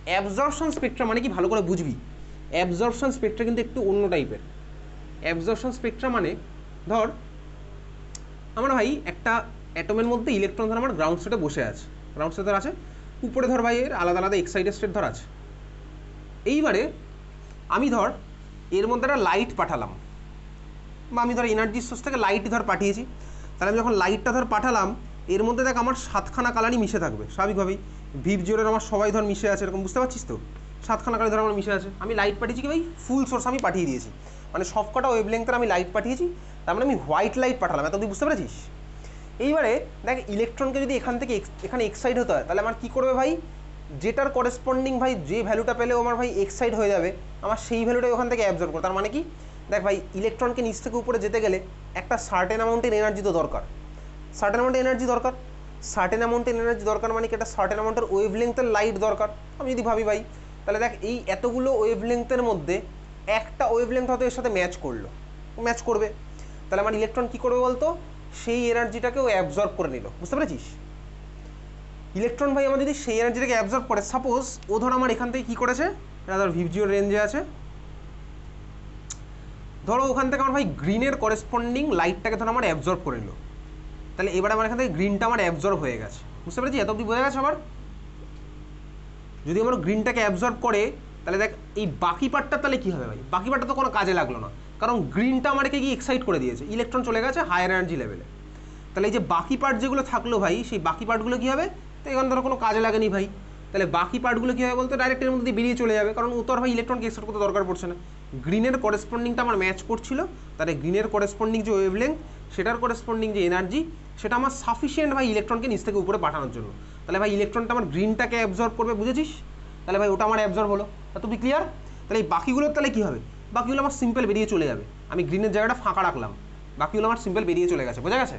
Absorption Spectra মানে কি ভালো করে বুঝবি। অ্যাবজর্পশন স্পেকট্রা কিন্তু একটু অন্য টাইপের। অ্যাবজর্পশন স্পেকট্রা মানে ধর আমার ভাই একটা অ্যাটমের মধ্যে ইলেকট্রন ধর আমার গ্রাউন্ড স্টেটে বসে আছে, গ্রাউন্ড স্টেট ধর আছে, উপরে ধর ভাই এর আলাদা আলাদা এক্সাইটেড স্টেট ধর আছে। এইবারে আমি ধর এর মধ্যে একটা লাইট পাঠালাম, বা আমি ধর এনার্জি সোর্স থেকে লাইট ধর পাঠিয়েছি। তাহলে আমি যখন লাইটটা ধর পাঠালাম, এর মধ্যে দেখ আমার 7খানা কালারই মিশে থাকবে স্বাভাবিকভাবেই। ভিভ জিওরের আমার সবাই ধর মিশে আছে, এরকম বুঝতে পারছিস তো? 7খানা কালার ধর আমার মিশে আছে। আমি লাইট পাঠিয়েছি কি ভাই, ফুল সোর্স আমি পাঠিয়ে দিয়েছি, মানে সবকটা ওয়েভলেংথের আমি লাইট পাঠিয়েছি। তার মানে আমি হোয়াইট লাইট পাঠালাম, এত তুই বুঝতে পেরেছিস? এইবারে দেখ ইলেকট্রনকে যদি এখান থেকে এখানে এক্সাইট হতে হয়, তাহলে আমার কী করবে ভাই, যেটার করেসপন্ডিং ভাই যে ভ্যালুটা পেলেও আমার ভাই এক্সাইট হয়ে যাবে, আমার সেই ভ্যালুটাই ওখান থেকে অ্যাবজর্ব করে। তার মানে কি, দেখ ভাই ইলেকট্রনকে নিচ থেকে উপরে যেতে গেলে একটা সার্টেন অ্যামাউন্টের এনার্জি তো দরকার, সার্টেন অ্যামাউন্টের এনার্জি দরকার। সার্টেন অ্যামাউন্টের এনার্জি দরকার মানে কি, একটা সার্টেন অ্যামাউন্টের ওয়েভলেংথের লাইট দরকার। আমি যদি ভাবি ভাই, তাহলে দেখ এই এতগুলো ওয়েভলেংথের মধ্যে একটা ওয়েভলেংথ হয়তো এর সাথে ম্যাচ করলো, ম্যাচ করবে, তাহলে আমার ইলেকট্রন কী করবে বলতো, সেই এনার্জিটাকেও অ্যাবজর্ব করে নিল, বুঝতে পেরেছিস? ইলেকট্রন ভাই আমার যদি সেই এনার্জিটাকে অ্যাবজর্ব করে, সাপোজ ও ধর আমার এখান থেকে কী করেছে, এটা ধর ভিভ জিওর রেঞ্জে আছে, ধরো ওখান থেকে আমার ভাই গ্রিনের করেসপন্ডিং লাইটটাকে ধর আমার অ্যাবজর্ব করে নিল, তাহলে এবারে আমার এখান থেকে গ্রিনটা আমার অ্যাবজর্ব হয়ে গেছে, বুঝতে পেরেছি? এত অব্দি বোঝা গেছে আমার? যদি আমার গ্রিনটাকে অ্যাবজর্ব করে, তাহলে দেখ এই বাকি পার্টটা তাহলে কী হবে ভাই, বাকি পার্টটা তো কোনো কাজে লাগলো না, কারণ গ্রিনটা আমাকে কি এক্সাইট করে দিয়েছে, ইলেকট্রন চলে গেছে হায়ার এনার্জি লেভেলে। তাহলে এই যে বাকি পার্ট যেগুলো থাকলো ভাই, সেই বাকি পার্টগুলো কী হবে, তো এখানে ধরো কোনো কাজে লাগেনি ভাই, তাহলে বাকি পার্টগুলো কী হবে বলতে, ডাইরেক্ট এর মধ্যে দিয়ে বেরিয়ে চলে যাবে, কারণ উত্তর ভাই ইলেকট্রনকে এক্সাইট করতে দরকার পড়ছে না। গ্রিনের করেসপন্ডিংটা আমার ম্যাচ করছিল, তাহলে গ্রিনের করেসপন্ডিং যে ওয়েভলেংথ, সেটার করেসপন্ডিং যে এনার্জি, সেটা আমার সাফিসিয়েন্ট ভাই ইলেকট্রনকে নিচ থেকে উপরে পাঠানোর জন্য। তাহলে ভাই ইলেকট্রনটা আমার গ্রিনটাকে অ্যাবজর্ব করবে, বুঝেছিস? তাহলে ভাই ওটা আমার অ্যাবজর্ব হলো, তা তুমি ক্লিয়ার? তাহলে এই বাকিগুলোর তাহলে কী হবে, বাকিগুলো আমার সিম্পল বেরিয়ে চলে যাবে, আমি গ্রিনের জায়গাটা ফাঁকা রাখলাম, বাকিগুলো আমার সিম্পল বেরিয়ে চলে গেছে, বোঝা গেছে?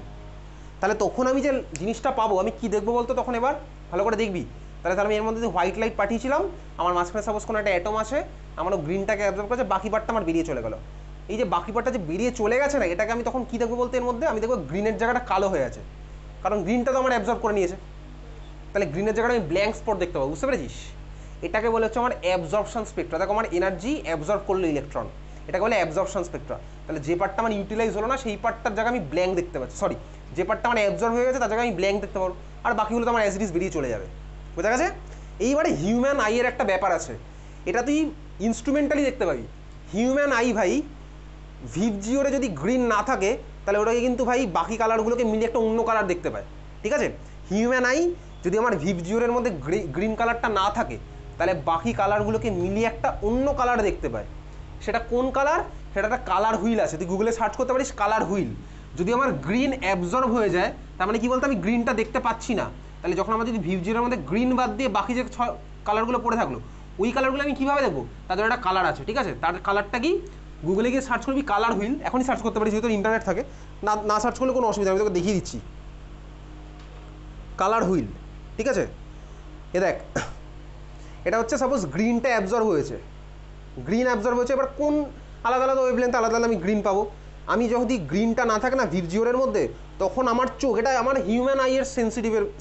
তাহলে তখন আমি যে জিনিসটা পাবো, আমি কি দেখবো বলতো তখন, এবার ভালো করে দেখবি। তাহলে আমি এর মধ্যে যে হোয়াইট লাইট পাঠিয়েছিলাম, আমার মাঝখানে সাপোজ কোনো একটা অ্যাটম আছে, আমারও গ্রিনটাকে অ্যাবজর্ব করেছে, বাকি পার্টটা আমার বেরিয়ে চলে গেলো। এই যে বাকি পার্টটা যে বেরিয়ে চলে গেছে না, এটাকে আমি তখন কী দেখবো বলতে, এর মধ্যে আমি দেখবো গ্রিনের জায়গাটা কালো হয়ে আছে, কারণ গ্রিনটা তো আমার অ্যাবজর্ব করে নিয়েছে। তাহলে গ্রিনের জায়গাটা আমি ব্ল্যাঙ্ক স্পট দেখতে পাবো, বুঝতে পেরেছিস? এটাকে বলে হচ্ছে আমার অ্যাবজর্পশন স্পেকট্রা। দেখো আমার এনার্জি অ্যাবজর্ব করলো ইলেকট্রন, এটাকে বলে অ্যাবজর্পশন স্পেকট্রা। তাহলে যে পার্টটা আমার ইউটিলাইজ হলো না, সেই পার্টটার জায়গায় আমি ব্ল্যাঙ্ক দেখতে পাচ্ছি, সরি, যে পার্টটা আমার অ্যাবজর্ব হয়ে গেছে তার জায়গায় আমি ব্ল্যাঙ্ক দেখতে পাবো, আর বাকিগুলো তো আমার অ্যাজ ইট ইজ বেরিয়ে চলে যাবে, বোঝা গেছে? এইবারে হিউম্যান আইয়ের একটা ব্যাপার আছে, এটা তুই ইনস্ট্রুমেন্টালি দেখতে পাবি। হিউম্যান আই ভাই ভিভ জিওরে যদি গ্রিন না থাকে, তাহলে ওটাকে কিন্তু ভাই বাকি কালারগুলোকে মিলিয়ে একটা অন্য কালার দেখতে পায়, ঠিক আছে? হিউম্যান আই যদি আমার ভিভ জিওরের মধ্যে গ্রিন কালারটা না থাকে, তাহলে বাকি কালারগুলোকে মিলিয়ে একটা অন্য কালার দেখতে পায়। সেটা কোন কালার, সেটা একটা কালার হুইল আছে, তুই গুগলে সার্চ করতে পারিস কালার হুইল। যদি আমার গ্রিন অ্যাবজর্ব হয়ে যায়, তার মানে কি বলতে, আমি গ্রিনটা দেখতে পাচ্ছি না, তাহলে যখন আমার যদি ভিভ জিওরের মধ্যে গ্রিন বাদ দিয়ে বাকি যে কালারগুলো পড়ে থাকলো, ওই কালারগুলো আমি কীভাবে দেখবো, তাদের একটা কালার আছে, ঠিক আছে? তার কালারটা কি, গুগলে গিয়ে সার্চ করবি কালার হুইল, এখনই সার্চ করতে পারিস, যেহেতু ইন্টারনেট থাকে, না সার্চ করলে কোনো অসুবিধা, আমি তোকে দেখিয়ে দিচ্ছি কালার হুইল, ঠিক আছে? এ দেখ, এটা হচ্ছে সাপোজ গ্রিনটা অ্যাবজর্ব হয়েছে, গ্রিন অ্যাবজর্ব হয়েছে, এবার কোন আলাদা আলাদা ওয়েভলেন্থ আলাদা আলাদা আমি গ্রিন পাবো। আমি যদি গ্রিনটা না থাকে না ভিভ জিওরের মধ্যে, তখন আমার চোখ, এটা আমার হিউম্যান আইয়ের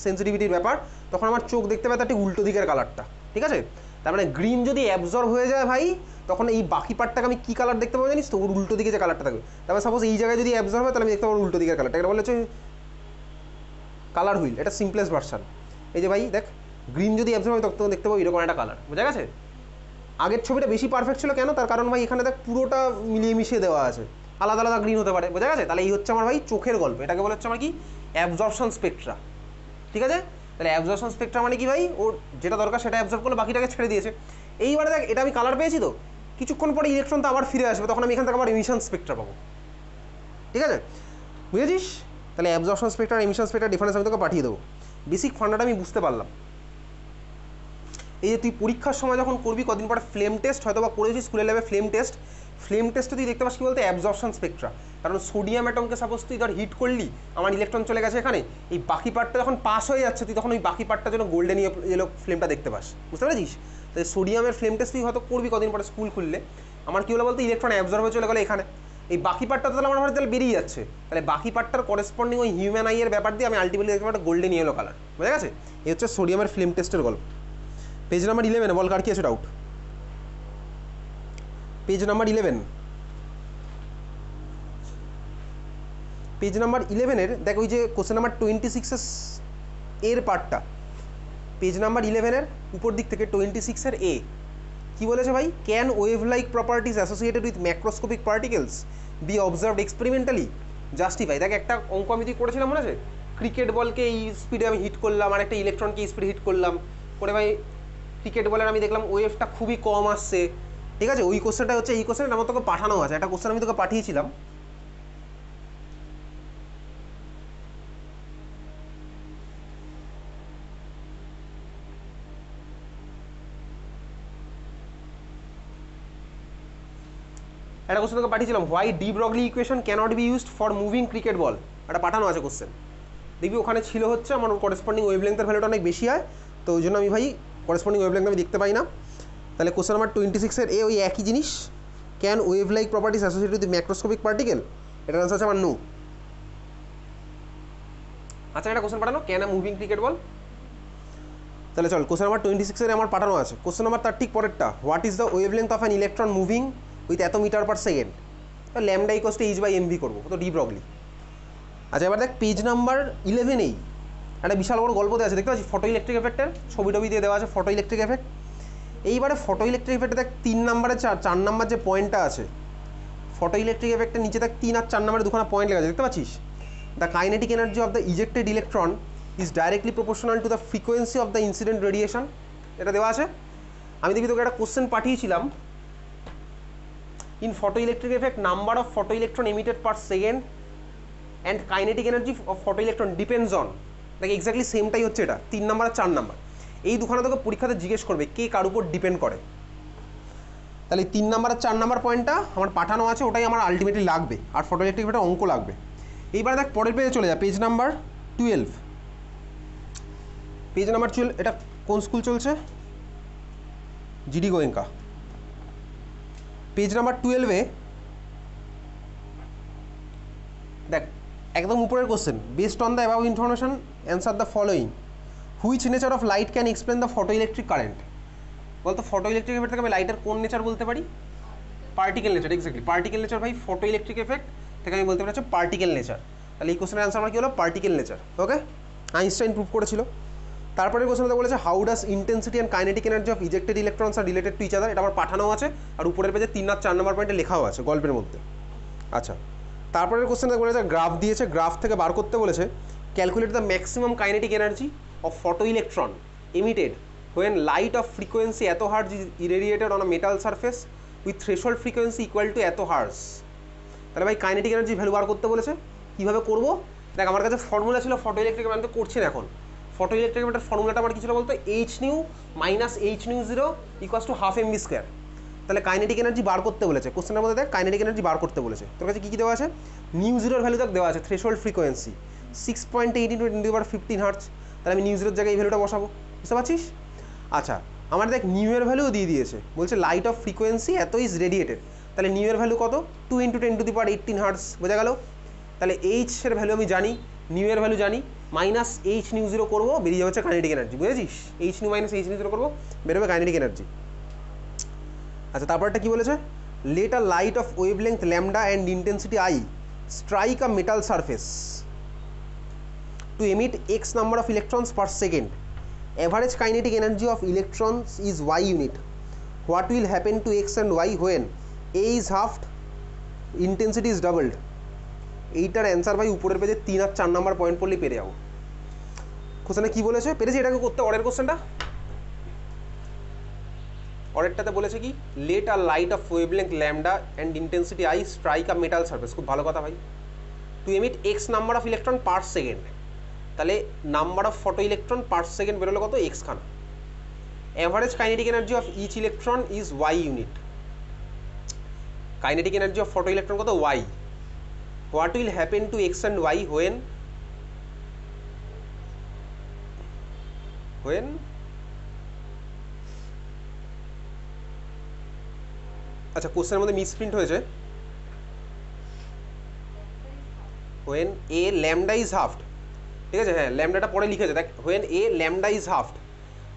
সেন্সিটিভিটির ব্যাপার, তখন আমার চোখ দেখতে পায় তার উল্টো দিকের কালারটা, ঠিক আছে? তার মানে গ্রিন যদি অ্যাবজর্ব হয়ে যায় ভাই, তখন এই বাকি পার্টটাকে আমি কী কালার দেখতে পাবো জানিস তো, ওর উল্টো দিকে যে কালারটা থাকবে। তারপরে সাপোজ এই জায়গায় যদি অ্যাবজর্ব হয়, তাহলে আমি দেখতে পাবো উল্টো দিকের কালারটা, এটা বলে হচ্ছে কালার হুইল, এটা সিম্পলেস্ট ভার্সান। এই যে ভাই দেখ, গ্রিন যদি অ্যাবজর্ব হয় তখন দেখতে পাবো এরকম একটা কালার, বোঝা গেছে? আগের ছবিটা বেশি পারফেক্ট ছিল কেন, তার কারণ ভাই এখানে দেখ পুরোটা মিলিয়ে মিশিয়ে দেওয়া আছে, আলাদা আলাদা গ্রিন হতে পারে, বোঝা গেছে? তাহলে এই হচ্ছে আমার ভাই চোখের গল্প, এটাকে বলে হচ্ছে আমার কি, অ্যাবজর্পশন স্পেকট্রা, ঠিক আছে? তাহলে অ্যাবজর্পশন স্পেকট্রা মানে কি ভাই, ওর যেটা দরকার সেটা অ্যাবজর্ব করলে বাকিটাকে ছেড়ে দিয়েছে। এইবারে দেখ, এটা আমি কালার পেয়েছি তো, কিছুক্ষণ পরে ইলেকট্রন তো আবার ফিরে আসবে, তখন আমি এখান থেকে আমার এমিশন স্পেকট্রা পাবো, ঠিক আছে? বুঝেছিস? তাহলে অ্যাবজর্পশন স্পেকট্রা আর এমিশন স্পেকট্রা ডিফারেন্স আমি তোকে পাঠিয়ে দেবো, বেসিক ফান্ডাটা আমি বুঝতে পারলাম। এই যে তুই পরীক্ষার সময় যখন করবি কদিন পরে ফ্লেম টেস্ট হয়তো বা করেছিস স্কুলে লেভে, ফ্লেম টেস্টে তুই দেখতে পাস কি বলতে, অ্যাবজর্পশন স্পেকট্রা। কারণ সোডিয়াম অ্যাটমকে সাপোজ তুই ধর হিট করলি, আমার ইলেকট্রন চলে গেছে এখানে, এই বাকি পার্টটা যখন পাস হয়ে যাচ্ছে, তুই তখন ওই বাকি পার্টটা যেন গোল্ডেন ইয়েলো ফ্লেমটা দেখতে পাস, বুঝতে পেরেছিস? তাই সোডিয়ামের ফ্লেম টেস্ট তুই হয়তো করবি কদিন পরে স্কুল খুললে। আমার কী হলো বলতে, ইলেকট্রন অ্যাবজর্ব হয়ে চলে গেলো এখানে, এই বাকি পার্টটা তাহলে আমার তাহলে বেরিয়ে যাচ্ছে, তাহলে বাকি পার্টটার করেসপন্ডিং ওই হিউম্যান আইয়ের ব্যাপার দিয়ে আমি আলটিমেটলি দেখতে পাবো গোল্ডেন ইয়েলো কালার, বুঝা গেছে? এই হচ্ছে সোডিয়ামের ফ্লেম টেস্টের গল্প। পেজ নাম্বার 11 বল কার কি আছে doubt? Page number 11, page number 11 দেখ ওই যে কোশ্চেন নাম্বার 26 এর পার্টটা, পেজ নাম্বার 11 উপর দিক থেকে 26 এ কি বলেছে ভাই? Can wave like properties associated with macroscopic particles be observed experimentally? Justify. দেখ একটা অঙ্ক আমি তুই করেছিলাম মনে আছে, ক্রিকেট বলকে এই স্পিডে আমি হিট করলাম আর একটা ইলেকট্রনকে এই স্পিডে হিট করলাম করে ভাই ক্রিকেট বলের আমি দেখলাম ওয়েভটা খুবই কম আসছে, ঠিক আছে? ওই কোশ্চেনটা হচ্ছে এই কোশ্চেনটা আমার তোকে পাঠানো আছে, একটা কোশ্চেন আমি তোকে পাঠিয়েছিলাম। একটা কোশ্চেন তোকে পাঠিয়েছিলাম, why de Broglie equation cannot be used for moving cricket ball, একটা পাঠানো আছে কোশ্চেন। দেখবি ওখানে ছিল হচ্ছে আমার করেসপন্ডিং ওয়েভলেংথের ভ্যালুটা অনেক বেশি হয়, তো ওই জন্য আমি ভাই করেসপন্ডিং ওয়েভলেংথ আমি দেখতে পাই না। তাহলে কোশ্চেন নাম্বার 26 এ ওই একই জিনিস, can wave like properties associated with macroscopic particle, এটার আনসার আছে আমার নো। আচ্ছা একটা কোশ্চেন পাঠানো, ক্যান আ মুভিং ক্রিকেট বল। তাহলে চল কোশ্চেন নাম্বার 26 আমার পাঠানো আছে। কোশ্চেন নাম্বার তার ঠিক পরেরটা, what is the wavelength of an electron moving with এত metre per second? Lambda equals to h/mv করবো, তো ডি ব্রগলি। আচ্ছা এবার দেখ পেজ নাম্বার 11 একটা বিশাল বড় গল্প দেওয়া আছে, দেখতে পাচ্ছি ফটো ইলেকট্রিক এফেক্টের ছবি টবি দিয়ে দেওয়া আছে, ফটো ইলেকট্রিক এফেক্ট। এইবারে ফটো ইলেকট্রিক এফেক্টে দেখ 3 নম্বরে 4 নম্বর যে পয়েন্টটা আছে, ফটো ইলেকট্রিক এফেক্টের নিচে দেখ 3 আর 4 নম্বরে দুখানা পয়েন্ট লেখা আছে, দেখতে পাচ্ছিস? The kinetic energy of the ejected electron is directly proportional to the frequency of the incident radiation, এটা দেওয়া আছে। আমি দেখবি তোকে একটা কোশ্চেন পাঠিয়েছিলাম, in photo electric effect number of photo electron emitted per second and kinetic energy of photo electron depends on, দেখ exactly সেমটাই হচ্ছে এটা, 3 নম্বর আর 4 নম্বর। এই দুখানা তোকে পরীক্ষাতে জিজ্ঞেস করবে কে কার উপর ডিপেন্ড করে। তাহলে 3 নম্বর আর 4 নম্বর পয়েন্টটা আমার পাঠানো আছে, ওটাই আমার আলটিমেটলি লাগবে, আর ফটো ইলেকট্রিক এফেক্টের অঙ্ক লাগবে। এইবার দেখ পরের পেজে চলে যা, পেজ নাম্বার 12, পেজ নাম্বার 12, এটা কোন স্কুল চলছে? জিডি গোয়েঙ্কা। পেজ নাম্বার 12 দেখ একদম উপরের question, based on the above information answer the following, which nature of light can explain the photo electric current? বলতো ফটো ইলেকট্রিক এফেক্ট থেকে আমি লাইটের কোন নেচার বলতে পারি? Particle nature, exactly particle nature ভাই। ফটো ইলেকট্রিক এফেক্ট থেকে আমি বলতে পারি হচ্ছে পার্টিকেল নেচার। তাহলে এই কোশ্চেনের অ্যান্সার আমার কী হলো? Particle nature. Okay, Einstein prove করেছিল। তারপরে কোশ্চেনটা বলেছে how does intensity and kinetic energy of ejected electrons are related to each other, এটা আমার পাঠানো আছে, আর উপরের পেজে 3 আর 4 নম্বর পয়েন্টে লেখাও আছে গল্পের মধ্যে। আচ্ছা তারপরের কোশ্চেনটা বলেছে গ্রাফ দিয়েছে, গ্রাফ থেকে বার করতে বলেছে calculate the maximum kinetic energy of photo electron emitted when light of frequency এত hertz is irradiated on a metal surface with threshold frequency equal to এত হার্জ। তাহলে ভাই কাইনেটিক এনার্জি ভ্যালু বার করতে বলেছে, কীভাবে করবো? দেখ আমার কাছে ফর্মুলা ছিল ফটো ইলেকট্রিক, আমি তো করছি না এখন। ফটো ইলেকট্রিক এফেক্টের ফর্মুলাটা আমার কি ছিল বলতো? h nu minus h nu 0 equals to half mv square. তাহলে কাইনেটিক এনার্জি বার করতে বলেছে, কোশ্চেনের মধ্যে দেখ কাইনেটিক এনার্জি বার করতে বলেছে। তোর কাছে কী কী দেওয়া আছে? নিউ জিরোর ভ্যালু দেখ দেওয়া আছে, থ্রেশহোল্ড ফ্রিকোয়েন্সি 6.8 × 10⁻15 হার্টজ। তাহলে আমি নিউ জিরোর জায়গায় এই ভ্যালুটা বসাবো, বুঝতে পারছিস? আচ্ছা আমার দেখ নিউ এর ভ্যালুও দিয়ে দিয়েছে, বলছে লাইট অফ ফ্রিকোয়েন্সি এত ইজ রেডিয়েটেড। তাহলে নিউ এর ভ্যালু কত? 2 × 10⁻18 হার্টজ, বোঝা গেল? তাহলে এইচ এর ভ্যালু আমি জানি, নিউ এর ভ্যালু জানি, মাইনাস এইচ নিউ 0 করবো, বেরিয়ে যাবে হচ্ছে কাইনেটিক এনার্জি, বুঝেছিস? H new minus H new 0 করবো, বেরোবে কাইনেটিক এনার্জি। আচ্ছা তারপরটা কি বলেছে? Late a light of wavelength lambda and intensity I strike a metal surface two emit X number of electrons per second. Average kinetic energy of electrons is y unit. What will happen to x and y when a is halved, intensity is doubled? এইটার answer ভাই উপরের পেজে 3 আর 4 নম্বর point পড়লেই পেরে যাবো। কোশ্চেনে কী বলেছে? পেরেছি এটাকে করতে। অরের কোশ্চেনটা, অরেরটাতে বলেছে কি? Let are light of wavelength lambda and intensity I strike a metal surface, খুব ভালো কথা ভাই। To emit X number of electron per second, তাহলে number of photo electron per second বেরোলো কত? এক্স খানা। Average kinetic energy of each electron is Y unit. Kinetic energy of photo electron কত? Y. What will happen to X and Y when আচ্ছা কোশ্চেনের মধ্যে misprint হয়েছে, when a lambda is হাফড, ঠিক আছে? হ্যাঁ ল্যামডাটা পরে লিখেছে, দেখ হোয়েন এ ল্যামডা ইজ হাফড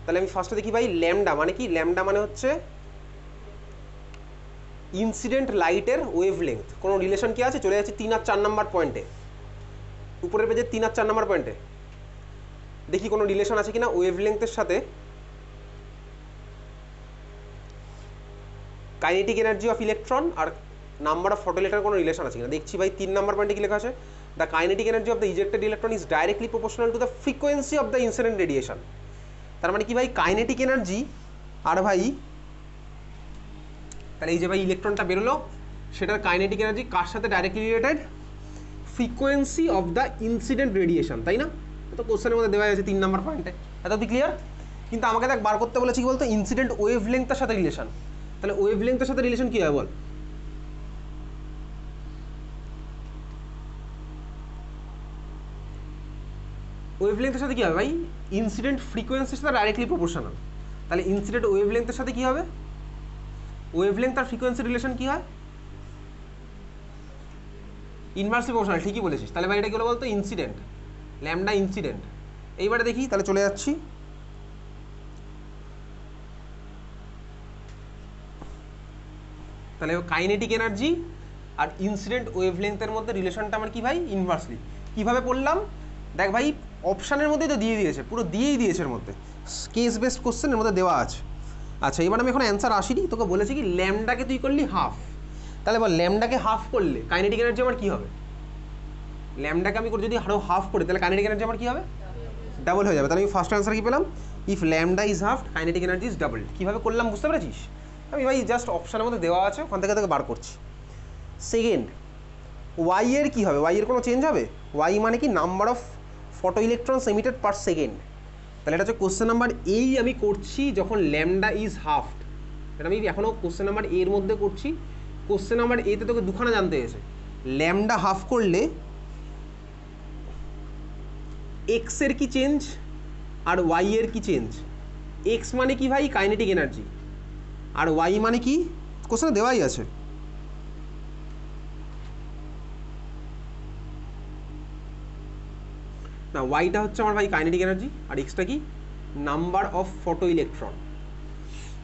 তাহলে আমি ফার্স্টে দেখি ভাই ল্যামডা মানে কি, ল্যামডা মানে হচ্ছে ইনসিডেন্ট লাইটের ওয়েভ লেংথ। কোনো রিলেশন কি আছে, চলে যাচ্ছে 3 আর 4 নাম্বার পয়েন্টে, উপরের পেজে 3 আর 4 নাম্বার পয়েন্টে দেখি কোনো রিলেশন আছে কিনা ওয়েভ লেংথের সাথে কাইনেটিক এনার্জি অফ ইলেকট্রন আর নাম্বার অফ ফটো ইলেকট্রন কোনো রিলেশন আছে কিনা। দেখছি ভাই 3 নাম্বার পয়েন্টে কি লেখা আছে, the kinetic energy of the ejected electron is directly proportional to the frequency of the incident radiation. তার মানে কি ভাই কাইনেটিক এনার্জি আর ভাই তাহলে এই যে ভাই ইলেকট্রনটা বেরোলো সেটার কাইনেটিক এনার্জি কার সাথে directly related, frequency of the incident radiation, তাই না? তো কোশ্চেনের মধ্যে দেওয়া আছে 3 নাম্বার পয়েন্টে, এত কি ক্লিয়ার? কিন্তু আমাকে দেখ বার করতে বলেছি কি বলতো, ইনসিডেন্ট ওয়েভ লেংথের সাথে রিলেশন। তাহলে ওয়েভ লেংথের সাথে রিলেশন কি হয় বল? ওয়েভ লেংথের সাথে কি হবে ভাই, ইনসিডেন্ট ফ্রিকোয়েন্সির সাথে ডাইরেক্টলি প্রপোর্শনাল। তাহলে ইনসিডেন্ট ওয়েভ লেংথের সাথে কি হবে, ওয়েভ লেংথ আর ফ্রিকোয়েন্সির রিলেশন কি হয়, ইনভার্সলি প্রপোর্শনাল। ঠিকই বলেছিস। তাহলে ভাই এটা কি হলো বলতো, ইনসিডেন্ট, ল্যামডা ইনসিডেন্ট। এইবারে দেখি, তাহলে চলে যাচ্ছি তাহলে কাইনেটিক এনার্জি আর ইনসিডেন্ট ওয়েভ লেংথের মধ্যে রিলেশনটা আমার কি ভাই, ইনভার্সলি। কিভাবে পড়লাম দেখ ভাই, অপশানের মধ্যেই তো দিয়ে দিয়েছে, পুরো দিয়েই দিয়েছে, এর মধ্যে কেস বেসড কোশ্চেনের মধ্যে দেওয়া আছে। আচ্ছা এবার আমি এখন অ্যান্সার আসিনি, তোকে বলেছি কি ল্যামডাকে তুই করলি হাফ, তাহলে বল ল্যামডাকে হাফ করলে কাইনেটিক এনার্জি আমার কি হবে, ল্যামডাকে আমি যদি আরও হাফ করি তাহলে কাইনেটিক এনার্জি আমার কি হবে, ডাবল হয়ে যাবে। তাহলে আমি ফার্স্ট অ্যান্সার কি পেলাম, if lambda is half kinetic energy is double. কীভাবে করলাম বুঝতে পেরেছিস? আমি ভাই জাস্ট অপশানের মধ্যে দেওয়া আছে, ওখান থেকে বার করছি। সেকেন্ড, ওয়াই এর কী হবে, ওয়াই এর কোনো চেঞ্জ হবে? ওয়াই মানে কি number of photo electrons emitted per second. তাহলে এটা হচ্ছে কোশ্চেন নাম্বার এই আমি করছি যখন ল্যামডা ইজ হাফ, এটা আমি এখনও কোশ্চেন নাম্বার এর মধ্যে করছি। কোশ্চেন নাম্বার এতে তোকে দুখানা জানতে এসে, ল্যামডা হাফ করলে এক্স এর কি চেঞ্জ আর ওয়াই এর কি চেঞ্জ। এক্স মানে কি ভাই, কাইনেটিক এনার্জি, আর ওয়াই মানে কি কোশ্চেনে দেওয়াই আছে। না, ওয়াইটা হচ্ছে আমার ভাই কাইনেটিক এনার্জি আর এক্সটা কি, number of photo electron,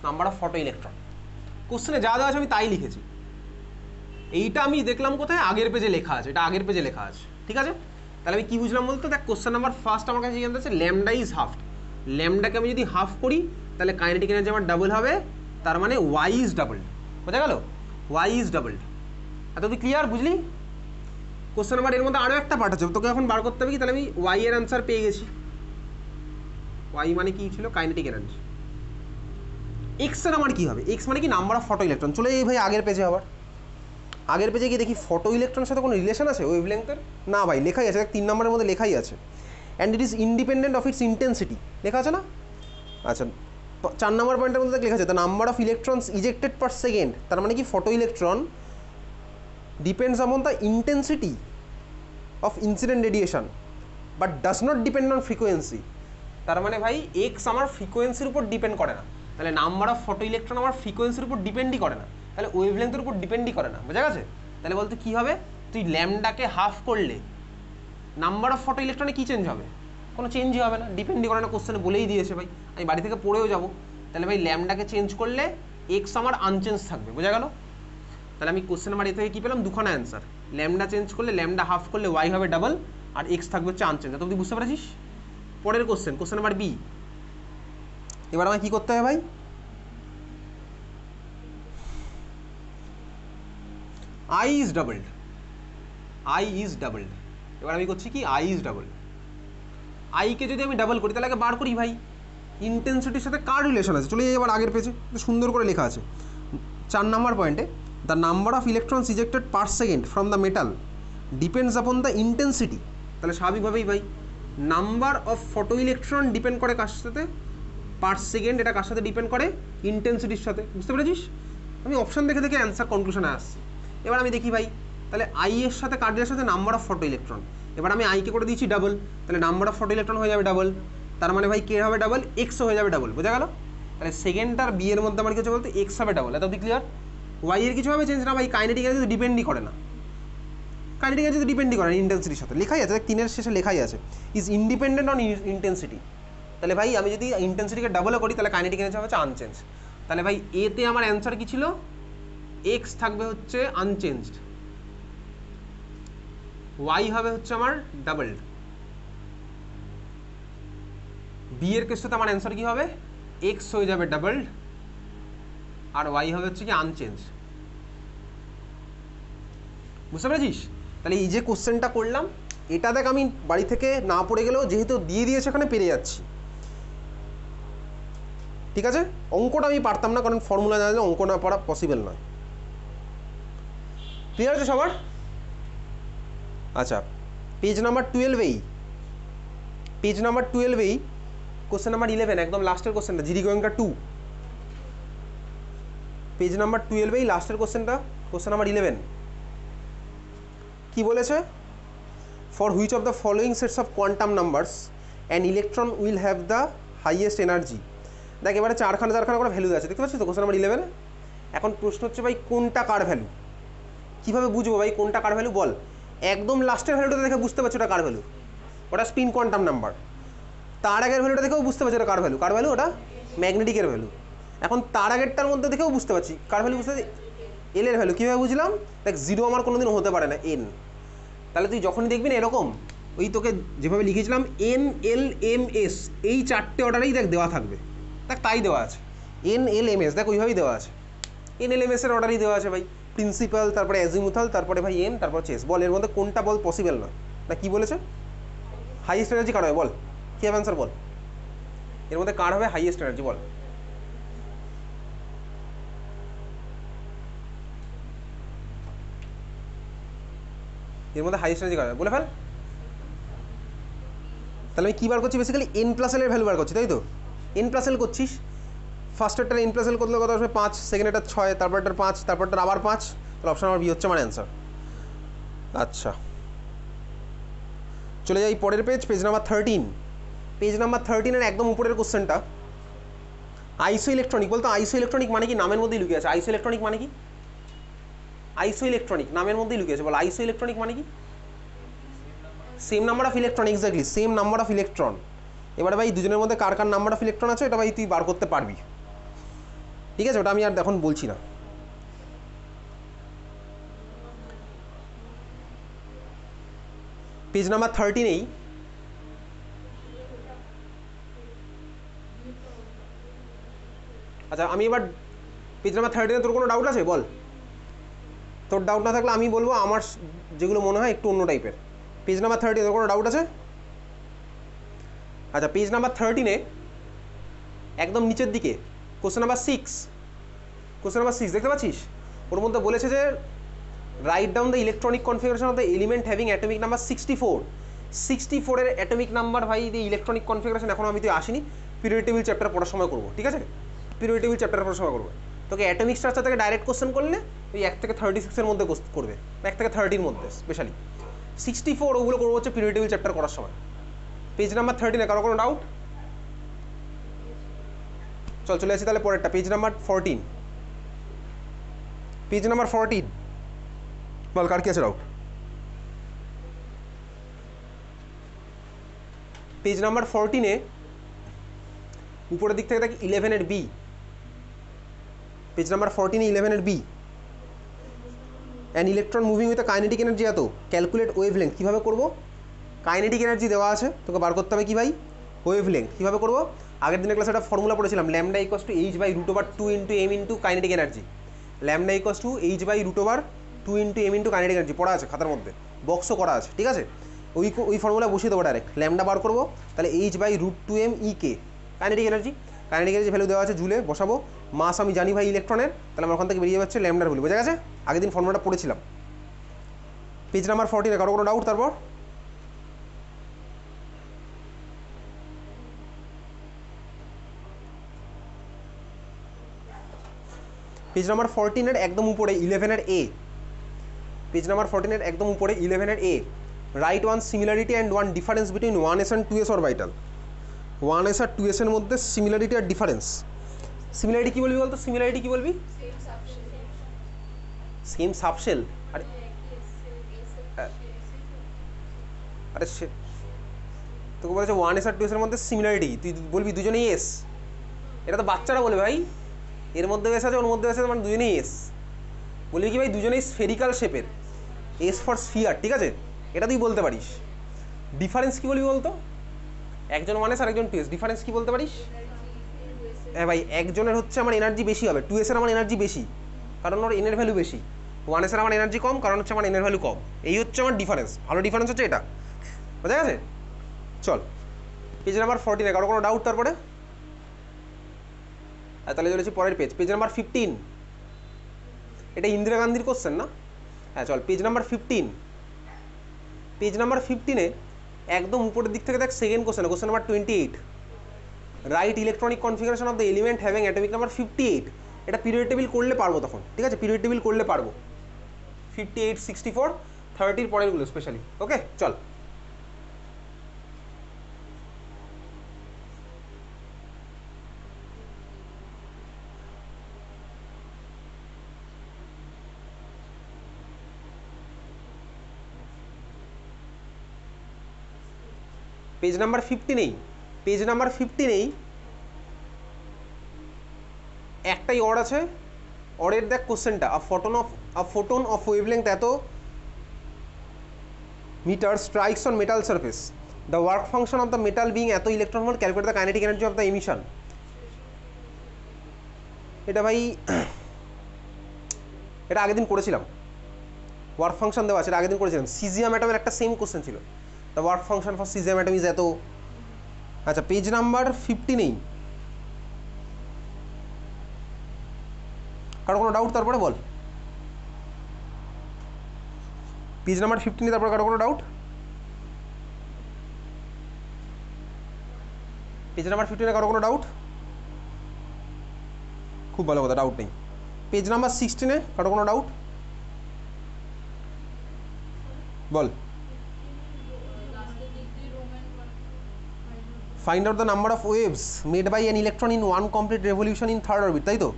number of photo electron. কোশ্চেনে যা দেওয়া আছে আমি তাই লিখেছি। এইটা আমি দেখলাম কোথায়, আগের পেজে লেখা আছে, এটা আগের পেজে লেখা আছে, ঠিক আছে? তাহলে আমি কি বুঝলাম বলতো, দেখ কোশ্চেন নাম্বার ফার্স্ট আমার কাছে জানতে আছে ল্যামডা ইজ হাফ, ল্যামডাকে আমি যদি হাফ করি তাহলে কাইনেটিক এনার্জি আমার ডাবল হবে, তার মানে ওয়াই ইজ ডাবল। বোঝা গেল, ওয়াই ইজ ডাবল। এত তুই ক্লিয়ার, বুঝলি? কোশ্চেন নাম্বার এর মধ্যে আরও একটা পার্ট আছে, তোকে এখন বার করতে হবে কি, তাহলে আমি ওয়াই এর অ্যান্সার পেয়ে গেছি। ওয়াই মানে কি ছিল, কাইনেটিক এনার্জি। এক্স এর আমার কি হবে, এক্স মানে কি নাম্বার অফ ফটো ইলেকট্রন। চলে এই ভাই আগের পেজে, আবার আগের পেজে গিয়ে দেখি ফটো ইলেকট্রনের সাথে কোনো রিলেশন আছে ওয়েভ লেংথের, না ভাই লেখাই আছে, 3 নম্বরের মধ্যে লেখাই আছে, and it is independent of its intensity, লেখা আছে না? আচ্ছা 4 নম্বর পয়েন্টের মধ্যে লেখা আছে the number of electrons ejected per second. তার মানে কি photo electron depends on the intensity of incident radiation but does not depend on frequency. তার মানে ভাই এক্স আমার ফ্রিকোয়েন্সির উপর ডিপেন্ড করে না, তাহলে নাম্বার অফ ফটো ইলেকট্রন আমার ফ্রিকোয়েন্সির উপর ডিপেন্ডই করে না, তাহলে ওয়েভ লেংথের উপর ডিপেন্ডই করে না। বোঝা গেছে? তাহলে বলতে কী হবে, তুই ল্যামডাকে হাফ করলে নাম্বার অফ ফটো ইলেকট্রনে কী চেঞ্জ হবে, কোনো চেঞ্জই হবে না, ডিপেন্ডই করে না, কোশ্চেনে বলেই দিয়েছে ভাই, আমি বাড়ি থেকে পড়েও যাবো। তাহলে ভাই ল্যামডাকে চেঞ্জ করলে এক্স আমার আনচেঞ্জ থাকবে। বোঝা গেল? তাহলে আমি কোশ্চেন নাম্বার এ থেকে কী পেলাম, দুখানা অ্যান্সার, ল্যামডা চেঞ্জ করলে ল্যামডা হাফ করলে ওয়াই হবে ডাবল আর এক্স থাকবে হচ্ছে আনচেঞ্জ। তুই বুঝতে পেরেছিস? পরের কোশ্চেন, কোশ্চেন নাম্বার বি। এবার আমায় কী করতে হবে ভাই, I is doubled, I is doubled. এবার আমি করছি কি, আই ইজ ডাবল। আইকে যদি আমি ডাবল করি তাহলে আগে বার করি ভাই ইন্টেন্সিটির সাথে কার রিলেশন আছে। চলে যাই এবার আগের পেজে, সুন্দর করে লেখা আছে 4 নম্বর পয়েন্টে, the number of electrons ejected per second from the metal depends upon the intensity. তাহলে স্বাভাবিকভাবেই ভাই number of photo electron depend করে কার সাথে, পার সেকেন্ড, এটা কার সাথে ডিপেন্ড করে, ইন্টেন্সিটির সাথে। বুঝতে পেরেছিস? আমি অপশান দেখে দেখে অ্যান্সার কনক্লুশনে আসছি। এবার আমি দেখি ভাই, তাহলে আই এর সাথে কার্ডের সাথে নাম্বার অফ ফটো ইলেকট্রন, এবার আমি আইকে করে দিয়েছি ডাবল, তাহলে নাম্বার অফ ফটো ইলেকট্রন হয়ে যাবে ডাবল, তার মানে ভাই কে হবে ডাবল, এক্সও হয়ে যাবে ডাবল। বোঝা গেল? তাহলে সেকেন্ড আর বি এর মধ্যে আমার কিছু বলতে এক্স হবে ডাবল। এত ক্লিয়ার? ওয়াই এর কিছু হবে চেঞ্জ না ভাই, কাইনেটিক এনার্জি ডিপেন্ডই করে না, কাইনেটিক এনার্জি ডিপেন্ডই করে না ইন্টেন্সিটির সাথে, লেখাই আছে 3 এর শেষে লেখাই আছে ইজ ইন্ডিপেন্ডেন্ট অন ইন্টেন্সিটি। তাহলে ভাই আমি যদি ইন্টেন্সিটিকে ডাবলও করি তাহলে কাইনেটিক এনার্জি হচ্ছে আনচেঞ্জ। তাহলে ভাই এতে আমার অ্যান্সার কি ছিল, এক্স থাকবে হচ্ছে আনচেঞ্জড, ওয়াই হবে হচ্ছে আমার ডাবলড। বি এর কেসটাতে আমার অ্যান্সার কি হবে, এক্স হয়ে যাবে ডাবলড আর ওয়াই হবে হচ্ছে কি আনচেঞ্জ। বুঝতে পেরেছিস? তাহলে এই যে কোশ্চেনটা করলাম এটা দেখ আমি বাড়ি থেকে না পড়ে গেলেও যেহেতু দিয়ে দিয়েছে এখানে পেরে যাচ্ছি, ঠিক আছে? অঙ্কটা আমি পারতাম না কারণ ফর্মুলা জানলে অঙ্ক না পড়া পসিবল নয়। ক্লিয়ার আছে সবার? আচ্ছা, page number 12 page number 12 question number 11 একদম লাস্টের কোশ্চেনটা, জিডি গোয়েঙ্কা 2 পেজ নাম্বার 12 লাস্টের কোশ্চেনটা, কোশ্চেন নাম্বার 11 কি বলেছে, for which of the following sets of quantum numbers an electron will have the highest energy. দেখ এবারে চারখানা করে ভ্যালু আছে, দেখতে পাচ্ছিস তো কোশ্চেন নাম্বার 11। এখন প্রশ্ন হচ্ছে ভাই কোনটা কার ভ্যালু, কীভাবে বুঝবো ভাই কোনটা কার ভ্যালু বল? একদম লাস্টের ভ্যালুটা দেখে বুঝতে পারছি ওটা কার ভ্যালু, ওটা স্পিন কোয়ান্টাম নাম্বার। তার আগের ভ্যালুটা দেখেও বুঝতে পারছি ওটা কার ভ্যালু, কার ভ্যালু ওটা ম্যাগনেটিকের ভ্যালু। এখন তার আগেরটার মধ্যে দেখেও বুঝতে পারছি কার ভ্যালু, বুঝতে পারছি এল এর ভ্যালু। কীভাবে বুঝলাম, দেখ জিরো আমার কোনোদিন হতে পারে না, এন। তাহলে তুই যখনই দেখবি না এরকম ওই তোকে যেভাবে লিখেছিলাম এন এল এম এস এই চারটে অর্ডারেই দেখ দেওয়া থাকবে, দেখ তাই দেওয়া আছে, এন এল এম এস দেখ ওইভাবেই দেওয়া আছে, এন এল এম এস এর অর্ডারই দেওয়া আছে ভাই, প্রিন্সিপাল তারপরে অ্যাজিমুথাল তারপরে ভাই এন তারপর চেস। বল এর মধ্যে কোনটা বল পসিবল নয়, না কি বলেছে? হাইয়েস্ট এনার্জি কার হবে বল, কি হবে অ্যান্সার বল, এর মধ্যে কার হবে হাইয়েস্ট এনার্জি বল? এর মধ্যে হাইয়েস্ট এনার্জি কার হবে বলে ফেল। তাহলে আমি কী বার করছি, বেসিক্যালি এন প্লাস এল এর ভ্যালু বার করছি, তাই তো? এন প্লাস এল করছিস, ফার্স্টেরটা এন প্লাস এল করলে কত আসবে 5, সেকেন্ডেরটা 6, তারপরটার 5, তারপরটার আবার 5, তাহলে অপশন আমার বি হচ্ছে আমার অ্যান্সার। আচ্ছা চলে যাই পরের page, page number 13। Page number 13 একদম উপরের কোশ্চেনটা, আইসো ইলেকট্রনিক। বলতো আইসো ইলেকট্রনিক মানে কি? নামের মধ্যেই লুকিয়ে আছে। আইসো ইলেকট্রনিক মানে কি? আইসো ইলেকট্রনিক নামের মধ্যেই লুকিয়ে আছে। বল আইসো ইলেকট্রনিক মানে কি? Same number of electron, exactly same number of electron. এবারে ভাই দুজনের মধ্যে কার কার নাম্বার অফ ইলেকট্রন আছে এটা ভাই তুই বার করতে পারবি, ঠিক আছে? ওটা আমি আর এখন বলছি না। পেজ নাম্বার 13 আচ্ছা আমি এবার পেজ নাম্বার 13 তোর কোনো ডাউট আছে বল? তোর ডাউট না থাকলে আমি বলবো আমার যেগুলো মনে হয় একটু অন্য টাইপের। পেজ নাম্বার 13 তোর কোনো ডাউট আছে? আচ্ছা পেজ নাম্বার 13 একদম নিচের দিকে কোশ্চেন নাম্বার 6, কোশ্চেন নাম্বার 6 দেখতে পাচ্ছিস? ওর মধ্যে বলেছে যে write down the electronic configuration of the element having atomic number 64। 64 এর অ্যাটমিক নাম্বার ভাই দিয়ে ইলেকট্রনিক কনফিগারেশন এখন আমি তুই আসিনি, পিরিয়ড টেবিল চ্যাপ্টার পড়ার সময় করবো, ঠিক আছে? পিরিয়ড টেবিল চ্যাপ্টার পড়ার সময় করবো। তোকে অ্যাটমিক স্ট্রাকচার থেকে ডাইরেক্ট কোশ্চেন করলে ওই 1 থেকে 36 মধ্যে করবে, 1 থেকে 30 মধ্যে স্পেশালি। 64 ওগুলো করবো হচ্ছে পিরিয়ড টেবিল চ্যাপ্টার করার সময়। পেজ নাম্বার 13 কারো কোনো ডাউট? চল চলে আসি তাহলে পরেরটা, পেজ নাম্বার 14। পেজ নাম্বার 14 বল কার কি আছে ডাউট? পেজ নাম্বার 14 উপরের দিক থেকে দেখি 11 এর বি, পেজ নাম্বার 14 11 এর B, an electron moving with kinetic energy এত ক্যালকুলেট ওয়েভ লেন্থ। কীভাবে করবো? কাইনেটিক এনার্জি দেওয়া আছে, তোকে বার করতে হবে কি ভাই? Wavelength. কীভাবে করবো? আগের দিনের ক্লাসে একটা ফর্মুলা পড়েছিলাম, lambda equals to h/√2 into m into kinetic energy. Lambda equals to h/√2 into m into kinetic energy পড়া আছে খাতার মধ্যে, বক্সও করা আছে, ঠিক আছে? ওই ফর্মুলা বসিয়ে দেবো ডাইরেক্ট, ল্যামডা বার করবো, তাহলে h/√2m EK kinetic energy. Kinetic energy value দেওয়া আছে জুলে, বসাবো। মাস আমি জানি ভাই ইলেকট্রনের, তাহলে আমার ওখান থেকে বেরিয়ে যাচ্ছে ল্যামডার ভ্যালু। বোঝা গেছে? আগের দিন ফর্মুলাটা পড়েছিলাম। পেজ নাম্বার 14 কারো কোনো ডাউট? তারপর পেজ নাম্বার 14 একদম উপরে 11 এ, পেজ নাম্বার 14 একদম উপরে 11 এ, write one similarity and one difference between 1s and 2s orbital. 1s আর 2s এর মধ্যে সিমিলারিটি আর ডিফারেন্স। সিমিলারিটি কি বলবি বলতো? সিমিলারিটি কি বলবি? Same subshell. আরে আরে তোকে বলেছে 1s আর 2s এর মধ্যে সিমিলারিটি, তুই বলবি দুজনেই এস। এটা তো বাচ্চারা বলে ভাই, এর মধ্যে এস আছে ওর মধ্যে এস আছে মানে দুজনেই এস। বলবি কি ভাই দুজনেই স্ফেরিক্যাল শেপের, এস ফর স্ফিয়ার, ঠিক আছে, এটা তুই বলতে পারিস। ডিফারেন্স কি বলবি বলতো, একজন 1s আর একজন 2s, ডিফারেন্স কি বলতে পারিস? হ্যাঁ ভাই, একজনের হচ্ছে আমার এনার্জি বেশি হবে, 2s এর আমার এনার্জি বেশি কারণ ওর এনের ভ্যালু বেশি, 1s এর আমার এনার্জি কম কারণ হচ্ছে আমার এনের ভ্যালু কম। এই হচ্ছে আমার ডিফারেন্স, ভালো ডিফারেন্স হচ্ছে এটা, বোঝা গেছে? চল পেজ নাম্বার 14, কারো কোনো ডাউট তারপরে? তাহলে চলেছি পরের পেজ, পেজ নাম্বার 15। এটা ইন্দিরা গান্ধীর কোশ্চেন না? হ্যাঁ চল পেজ নাম্বার 15। পেজ নাম্বার 15-এ একদম উপরের দিক থেকে দেখ second question, question number 28, right electronic configuration of the element having atomic number 58। এটা পিরিয়ড টেবিল করলে পারবো তখন, ঠিক আছে, পিরিয়ড টেবিল করলে পারবো 58, 64, 30-র পরেরগুলো স্পেশালি। ওকে চল পেজ নাম্বার 15-এই, পেজ নাম্বার 15-এই একটাই অর আছে, অরের দেখ কোশ্চেনটা, আ ফোটন অফ ওয়েভলেংথ এত metre strikes on metal surface, the work function of the metal being এত electron volt, calculate the kinetic energy of the emission. এটা ভাই এটা আগের দিন করেছিলাম, ওয়ার্ক ফাংশন দেওয়া আছে, এটা আগের দিন করেছিলাম। সিজিয়াম অ্যাটমের একটা সেম কোশ্চেন ছিল, the work function for caesium atom is এত। আচ্ছা পেজ নাম্বার 15-এই কারো কোনো ডাউট তারপরে বল? পেজ নাম্বার 15-এ তারপরে কারো কোনো ডাউট? পেজ নাম্বার 15-এ কারো কোনো ডাউট? খুব ভালো কথা, ডাউট নেই। পেজ নাম্বার 16-এ কারো কোনো ডাউট বল? Find out the number of waves made by an electron in one complete revolution in third orbit, তাই তো?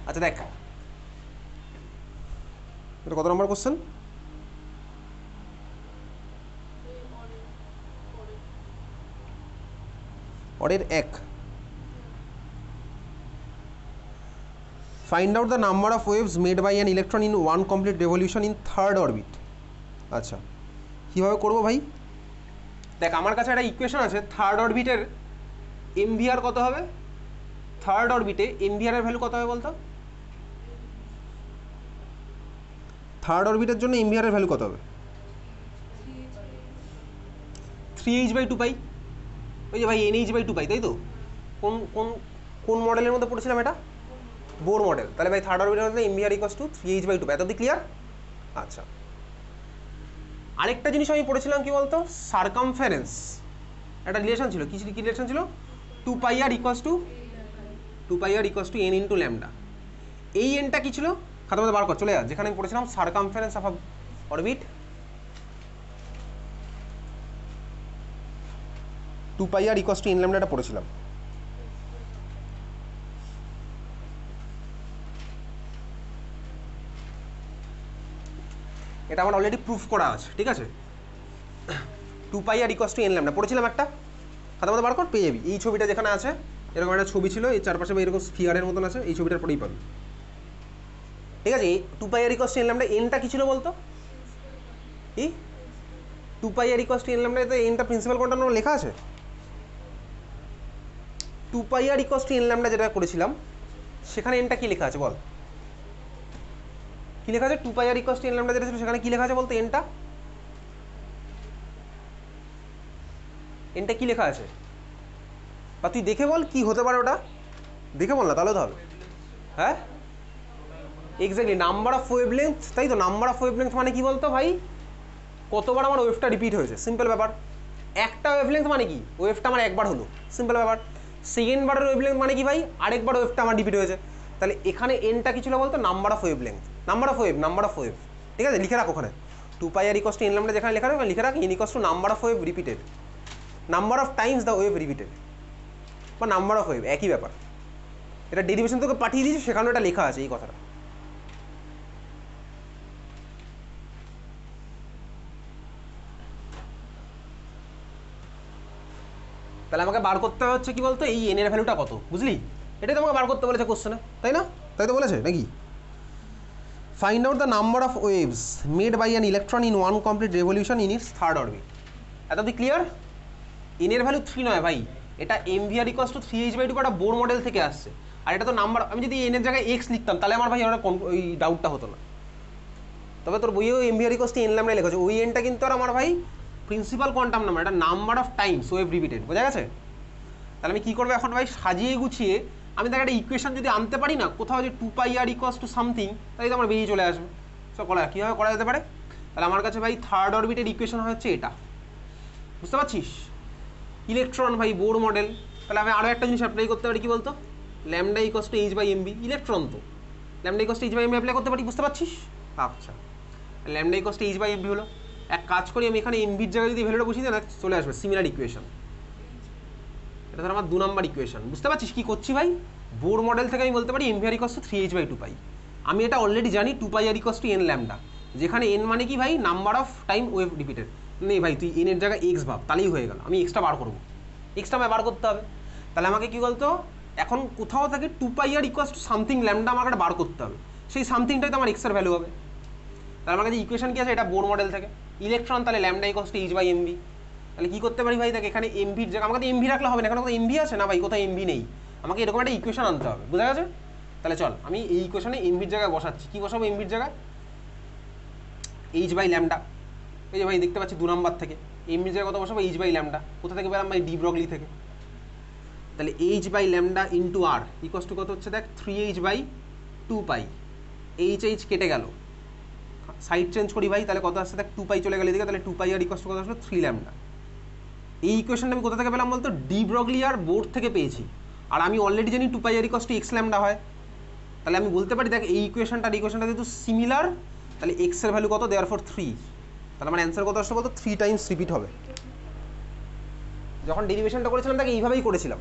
আচ্ছা দেখ এটা কত নম্বর কোশ্চেন? অরের 1, find out the number of waves made by an electron in one complete revolution in third orbit. আচ্ছা কীভাবে করবো ভাই? দেখ আমার কাছে একটা ইকুয়েশন আছে, থার্ড অরবিটের এমভিআর কত হবে, থার্ড অরবিটে এমভিআর এর ভ্যালু কত হবে বলতো? থার্ড অরবিটের জন্য এমভিআর এর ভ্যালু কত হবে? 3h/2π, ওই যে ভাই NH/2π, তাই তো? কোন কোন কোন মডেলের মধ্যে পড়েছিলাম এটা? Bohr model. তাহলে ভাই থার্ড অরবিটের মধ্যে এমভিআর ইকুয়ালস টু 3h/2π, এত অব্দি ক্লিয়ার? আচ্ছা আরেকটা জিনিস আমি পড়েছিলাম কি বলতো, সার্কামফারেন্স একটা রিলেশন ছিল, কি রিলেশন ছিল? 2πr equals to n into lambda. এই এনটা কি ছিল খাতার মধ্যে বার কর, চলে যা যেখানে আমি পড়েছিলাম circumference of orbit, 2πr equals to n ল্যামডাটা পড়েছিলাম। এটা আমার অলরেডি প্রুফ করা আছে, ঠিক আছে? 2πr equals to n lambda পড়েছিলাম একটা, খাতার মধ্যে বার কর পেয়ে যাবি। এই ছবিটা যেখানে আছে এরকম একটা ছবি ছিল, এই চারপাশে এরকম স্ফিয়ারের মতন আছে, এই ছবিটার পরেই পাবি, ঠিক আছে? 2πr equals to n lambda, এনটা কি ছিল বলতো? কি 2πr equals to n lambda, এতে এনটা প্রিন্সিপাল কোয়ান্টাম নাম্বার লেখা আছে। 2πr equals to n lambda যেটা করেছিলাম সেখানে এনটা কি লেখা আছে বল? কি লেখা আছে? 2πr equals to n lambda যেটা ছিল সেখানে কি লেখা আছে বলতো? এনটা কি লেখা আছে? বা তুই দেখে বল কি হতে পারে ওটা, দেখে বল না তাহলে তো হবে। হ্যাঁ এক্স্যাক্টলি, নাম্বার অফ ওয়েভলেংথ, তাই তো? নাম্বার অফ ওয়েভলেংথ মানে কি বলতো ভাই, কতবার আমার ওয়েভটা রিপিট হয়েছে, সিম্পল ব্যাপার। একটা ওয়েভলেংথ মানে কি, ওয়েভটা আমার একবার হলো, সিম্পল ব্যাপার। সেকেন্ড বারের ওয়েভলেংথ মানে কি ভাই, আরেকবার ওয়েভটা আমার রিপিট হয়েছে। তাহলে এখানে এনটা কি ছিল বলতো? Number of wavelength, number of wave, ঠিক আছে? লিখে রাখ ওখানে 2πr equals to n lambda যেখানে লেখা রাখ, লিখে রাখ n equals to number of wave repeated, number of Times the wave repeated, বা নাম্বার অফ ওয়েভ, একই ব্যাপার। এটা ডেরিভেশন তোকে পাঠিয়ে দিয়েছি, সেখানে এটা লেখা আছে এই কথাটা। তাহলে আমাকে বার করতে হচ্ছে কি বলতো, এই এন এর ভ্যালুটা কত, বুঝলি? এটাই তো আমাকে বার করতে বলেছে কোশ্চেনে, তাই না? তাই তো বলেছে নাকি? Find out the number of waves made by an electron in one complete revolution in its third orbit. এত অব্দি ক্লিয়ার? এন এর ভ্যালু 3 নয় ভাই, এটা MVR ইকুয়ালস টু 3h/2 একটা বোর মডেল থেকে আসছে। আর এটা তো নাম্বার, আমি যদি এন এর জায়গায় এক্স লিখতাম তাহলে আমার ভাই ওই ডাউটটা হতো না। তবে তোর বইয়েও MVR equals to N lambda লেখা আছে, ওই এনটা কিন্তু আর আমার ভাই প্রিন্সিপাল কোয়ান্টাম নাম্বার, এটা number of Times wave repeated, বোঝা গেছে? তাহলে আমি কী করবো এখন ভাই, সাজিয়ে গুছিয়ে আমি তাকে একটা ইকুয়েশন যদি আনতে পারি না কোথাও, যে 2πr ইকুয়ালস টু সামথিং, তাহলে তো আমার বেরিয়ে চলে আসবে। সব করা কীভাবে করা যেতে পারে? তাহলে আমার কাছে ভাই থার্ড অরবিটের ইকুয়েশন হচ্ছে এটা, বুঝতে পারছিস? ইলেকট্রন ভাই বোর মডেল, তাহলে আমি আরও একটা জিনিস অ্যাপ্লাই করতে পারি, কি বলতো, lambda equals to h/mv, electron তো lambda equals to h/mv apply করতে পারি, বুঝতে পারছিস? আচ্ছা, ল্যামডা ইকুয়ালস টু h/mv হলো, এক কাজ করি আমি এখানে এমভির জায়গায় যদি ভ্যালুটা বসিয়ে দিই না, চলে আসবে সিমিলার ইকুয়েশন। এটা ধর আমার 2 নম্বর ইকুয়েশন, বুঝতে পারছিস কী করছি ভাই? বোর মডেল থেকে আমি বলতে পারি MVR ইকুয়ালস টু 3h/2π। আমি এটা অলরেডি জানি 2πr equals to n lambda, যেখানে n মানে কি ভাই, number of time wave repeated. নেই ভাই, তুই n এর জায়গায় এক্স ভাব, তাহলেই হয়ে গেল। আমি এক্সটা বার করবো, এক্সটা আমায় বার করতে হবে। তাহলে আমাকে কী বলতো, এখন কোথাও থেকে 2πr equals to something lambda আমাকে বার করতে হবে, সেই সামথিংটাই তো আমার এক্সের ভ্যালু হবে। তাহলে আমার কাছে ইকুয়েশন কী আছে, এটা বোর মডেল থেকে ইলেকট্রন, তাহলে ল্যামডা ইকুয়ালস টু h/mv। তাহলে কী করতে পারি ভাই, দেখ এখানে এমভির জায়গা, আমাকে তো এমভি রাখলে হবে না, এখানে কোথাও এমভি আছে না ভাই, কোথাও এমভি নেই, আমাকে এরকম একটা ইকুয়েশন আনতে হবে, বোঝা গেছে? তাহলে চল আমি এই ইকুয়েশনে এমভির জায়গায় বসাচ্ছি। কী বসাবো এমভির জায়গায়? h/λ। এই যে ভাই দেখতে পাচ্ছি 2 নম্বর থেকে এমভির জায়গায় কত বসাবো, h/λ। কোথা থেকে পেলাম ভাই, ডি ব্রগলি থেকে। তাহলে h/λ into R equals to কত হচ্ছে দেখ, 3h/2π। h কেটে গেল, সাইড চেঞ্জ করি ভাই, তাহলে কত আসছে দেখ, 2π চলে গেলে এদিকে, তাহলে 2πr ইকুয়ালস টু কত আসলো, 3λ। এই ইকুয়েশনটা আমি কোথা থেকে পেলাম বলতো, ডি ব্রগলি আর বোর্ড থেকে পেয়েছি। আর আমি অলরেডি জানি 2πr ইকুয়ালস টু x λ হয়, তাহলে আমি বলতে পারি দেখ এই ইকুয়েশনটা যেহেতু সিমিলার, তাহলে x এর ভ্যালু কত, দেয়ারফর 3। তাহলে আমার অ্যান্সার কত আসছে বলতো, 3 টাইমস রিপিট হবে। যখন ডেরিভেশনটা করেছিলাম তাকে এইভাবেই করেছিলাম।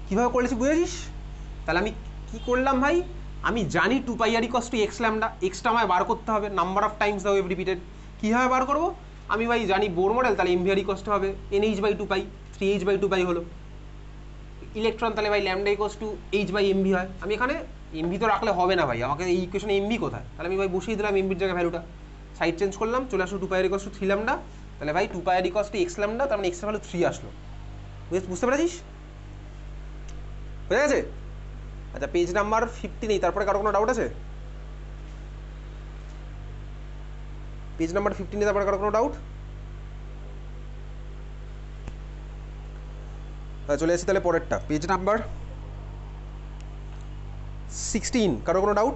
কীভাবে করেছি বুঝেছিস? তাহলে আমি কি করলাম ভাই, আমি জানি 2πr equals two x λ, extra আমায় বার করতে হবে, number of Times the wave repeated. কীভাবে বার করবো, আমি ভাই জানি বোর মডেল, তাহলে MVR ইকুয়ালস টু হবে nh/2π, 3h/2π হলো। ইলেকট্রন, তাহলে ভাই ল্যামডা ইকুয়ালস টু h/mv হয়। আমি এখানে এমভি তো রাখলে হবে না ভাই, আমাকে এই ইকুয়েশনে এমভি কোথায়, তাহলে আমি ভাই বসিয়ে দিলাম এমভির জায়গায় ভ্যালুটা, সাইড চেঞ্জ করলাম, চলে আসলো 2πr ইকুয়ালস টু 3λ। তাহলে ভাই 2πr ইকুয়ালস টু x λ, তার মানে x এর ভ্যালু 3 আসলো। বুঝতে পেরেছিস? হয়ে গেছে? আচ্ছা, পেজ নাম্বার 15 নেই, তারপরে কারো কোনো ডাউট আছে? পেজ নাম্বার 15 তারপরে কারো কোনো ডাউট? চলে আসি তাহলে পরেরটা, পেজ নাম্বার 16, কারো কোনো ডাউট?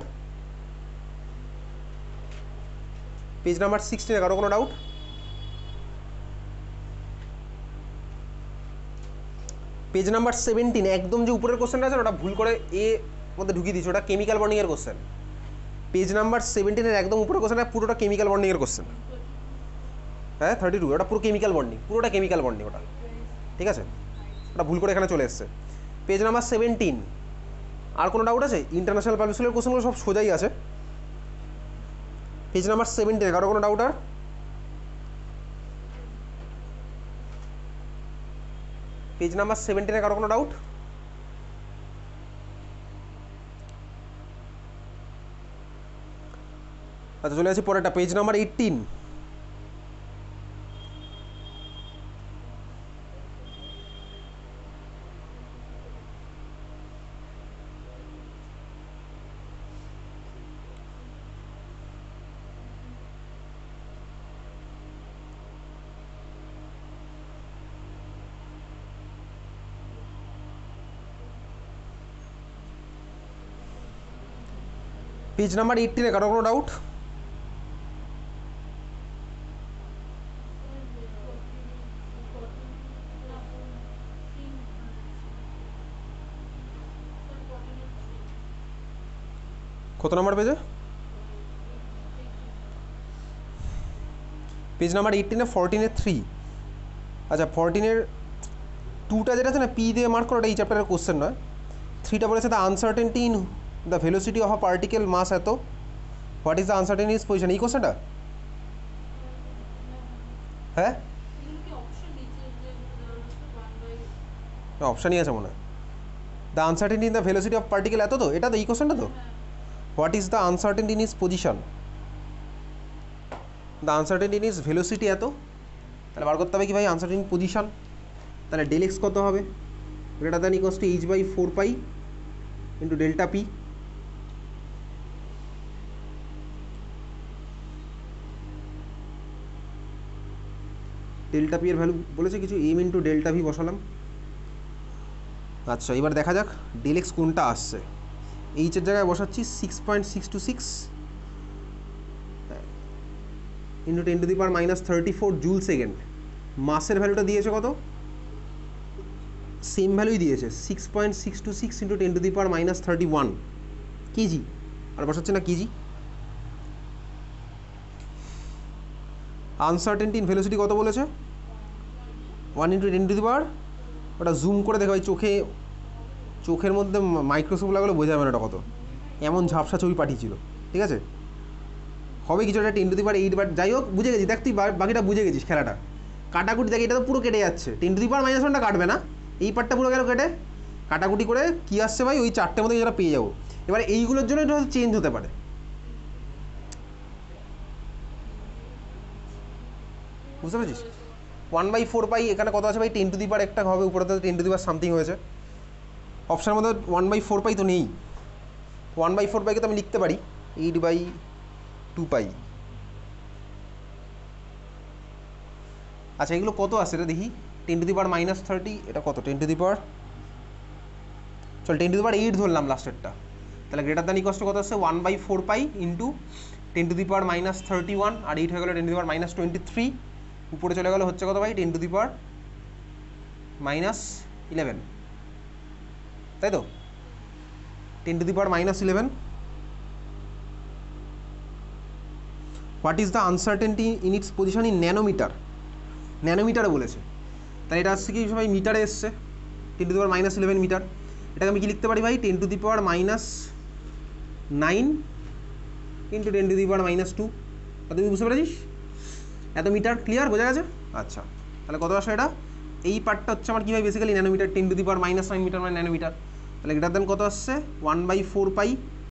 পেজ নাম্বার 16 কারো কোনো ডাউট? পেজ নাম্বার 17 একদম যে উপরের কোশ্চেনটা আছে ওটা ভুল করে এ মধ্যে ঢুকিয়ে দিয়েছে, ওটা কেমিক্যাল বন্ডিংয়ের কোশ্চেন। পেজ নাম্বার 17 একদম উপরের কোশ্চেনটা পুরোটা কেমিক্যাল বন্ডিংয়ের কোশ্চেন। হ্যাঁ 32, ওটা পুরো কেমিক্যাল বন্ডিং, পুরোটা কেমিক্যাল বন্ডিং ওটা, ঠিক আছে? ওটা ভুল করে এখানে চলে এসছে। পেজ নাম্বার 17, আর কোনো ডাউট আছে? ইন্টারন্যাশনাল পাবলিশনের কোশ্চেনগুলো সব সোজাই আছে। পেজ নাম্বার 17 কারো কোনো ডাউট? আর পেজ নাম্বার 17 কারো কোনো ডাউট? আচ্ছা, চলে আসি পরেরটা, পেজ নাম্বার 18। পেজ নাম্বার 18 কারো কোনো ডাউট? কত নাম্বার পেজে? পেজ নাম্বার 18-এ 14-এ 3। আচ্ছা 14-এর 2টা যেটা আছে না পি দিয়ে মার্ক করো, এই চ্যাপ্টারের কোশ্চেন নয়। 3টা বলেছে the uncertainty in the velocity of a particle mass এত, what is the uncertainty in position, এই কোশ্চেনটা। হ্যাঁ অপশানই আছে মনে হয়। The uncertainty in the velocity of particle এত, তো এটা তো এই কোশ্চেনটা তো। What is the uncertainty in is position, the uncertainty in is velocity এত, তাহলে বার করতে হবে কি ভাই আনসার্টেন পজিশন। তাহলে ডেল এক্স কত হবে, greater than equals to h by 4 pi into delta p. Delta p এর ভ্যালু বলেছে কিছু, এম ইন্টু ডেল্টা ভি বসালাম। আচ্ছা এবার দেখা যাক ডেল এক্স কোনটা আসছে। এইচের জায়গায় বসাচ্ছি 6.626 ইন্টু 10⁻⁻34 জুল সেকেন্ড। মাসের ভ্যালুটা দিয়েছে কত, সেম ভ্যালুই দিয়েছে 6.626 ইন্টু 10⁻31 কেজি, আর বসাচ্ছে না কেজি। আনসার্টেনটি ইন ভেলোসিটি কত বলেছে, 1 ইন্টু 10⁻, ওটা জুম করে দেখা ভাই, চোখের মধ্যে মাইক্রোস্কোপ লাগালে বোঝা যাবে না ওটা কত, এমন ঝাপসা ছবি পাঠিয়েছিল, ঠিক আছে। হবে কিছু একটা 10⁻8, বাট যাই হোক বুঝে গেছি। দেখ তুই বাকিটা বুঝে গেছিস খেলাটা, কাটাকুটি দেখ এটা তো পুরো কেটে যাচ্ছে, 10⁻⁻1টা কাটবে না, এই পার্টটা পুরো গেল কেটে, কাটাকুটি করে কী আসছে ভাই ওই 4টের মধ্যে যেটা পেয়ে যাবো। এবার এইগুলোর জন্য এটা চেঞ্জ হতে পারে, বুঝতে পেরেছিস। 1/4 পাই এখানে কত আছে ভাই, 10⁻, একটা হবে উপরে তো 10⁻ সামথিং হয়েছে। অপশানের মধ্যে 1/4 পাই তো নেই, 1/4 পাইকে তো আমি লিখতে পারি 8/2 পাই। আচ্ছা এগুলো কত আসছে রে দেখি, 10⁻⁻30, এটা কত 10⁻, চল 10⁻8 ধরলাম লাস্টেরটা, তাহলে গ্রেটার দ্যান ইকুয়ালস টু কত আসছে 1/4 পাই ইন্টু 10⁻31, আর 8 হয়ে গেলো 10⁻23, উপরে চলে গেলো হচ্ছে কত ভাই 10⁻11, তাই তো 10⁻11। What is the uncertainty in its position in nanometer, ন্যানোমিটারে বলেছে, তাহলে এটা আসছে কি সবাই মিটারে এসছে 10⁻11 মিটার। এটাকে আমি কি লিখতে পারি ভাই 10⁻9 ইন্টু 10⁻2, তুমি বুঝতে পেরেছিস, এত মিটার, ক্লিয়ার, বোঝা গেছে। আচ্ছা তাহলে কত আসে এটা, এই পার্টটা হচ্ছে আমার কী হয় বেসিক্যালি ন্যানোমিটার, 10⁻9 মিটার মানে ন্যানোমিটার, তাহলে গ্রেটার দেন কত আসছে 1/4 পাই